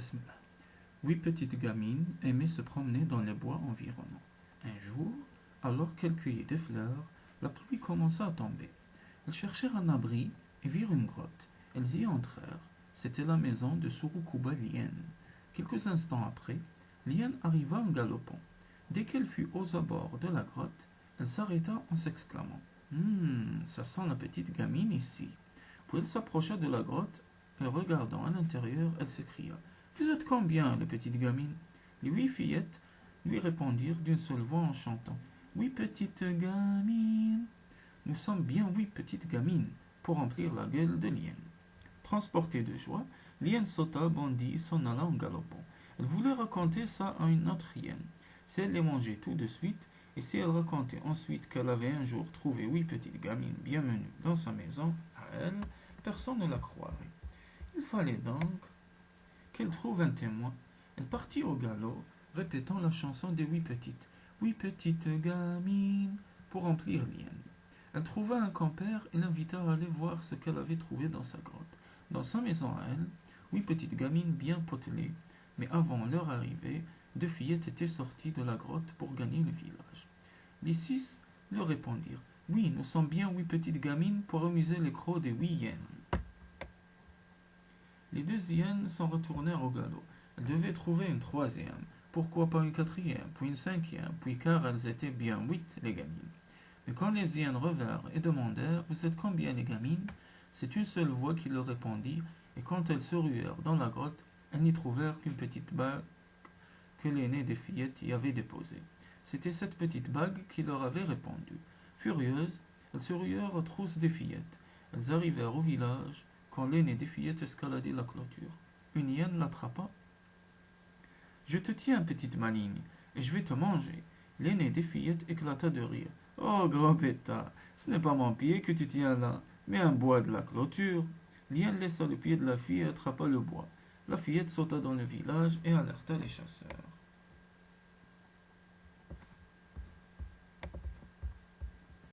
Bismillah. 8 petites gamines aimaient se promener dans les bois environnants. Un jour, alors qu'elles cueillaient des fleurs, la pluie commença à tomber. Elles cherchèrent un abri et virent une grotte. Elles y entrèrent. C'était la maison de Surukuba Lien. Quelques instants après, Lien arriva en galopant. Dès qu'elle fut aux abords de la grotte, elle s'arrêta en s'exclamant: Ça sent la petite gamine ici. Puis elle s'approcha de la grotte et regardant à l'intérieur, elle s'écria: Vous êtes combien, les petites gamines? Les 8 fillettes lui répondirent d'une seule voix en chantant: 8 petites gamines. Nous sommes bien 8 petites gamines, pour remplir la gueule de Lien. Transportée de joie, Lien sauta, bondit, s'en alla en galopant. Elle voulait raconter ça à une autre hyène. Si elle les mangeait tout de suite, et si elle racontait ensuite qu'elle avait un jour trouvé 8 petites gamines bien menues dans sa maison, à elle, personne ne la croirait. Il fallait donc qu'elle trouve un témoin. Elle partit au galop, répétant la chanson des 8 petites. 8 petites gamines, pour remplir Lien. Elle trouva un compère et l'invita à aller voir ce qu'elle avait trouvé dans sa grotte. Dans sa maison à elle, 8 petites gamines bien potelées, mais avant leur arrivée, 2 fillettes étaient sorties de la grotte pour gagner le village. Les 6 leur répondirent: Oui, nous sommes bien 8 petites gamines pour amuser les crocs des 8 hyènes. Les 2 hyènes s'en retournèrent au galop. Elles devaient trouver une troisième, pourquoi pas une quatrième, puis une cinquième, puis car elles étaient bien 8 les gamines. Mais quand les hyènes revinrent et demandèrent: Vous êtes combien les gamines? C'est une seule voix qui leur répondit, et quand elles se ruèrent dans la grotte, elles n'y trouvèrent qu'une petite bague que l'aînée des fillettes y avait déposée. C'était cette petite bague qui leur avait répondu. Furieuses, elles se ruèrent aux trousses des fillettes. Elles arrivèrent au village quand l'aînée des fillettes escaladait la clôture. Une hyène l'attrapa. Je te tiens, petite maligne, et je vais te manger. L'aînée des fillettes éclata de rire. Oh, grand pétard, ce n'est pas mon pied que tu tiens là, mais un bois de la clôture. L'hyène laissa le pied de la fille et attrapa le bois. La fillette sauta dans le village et alerta les chasseurs.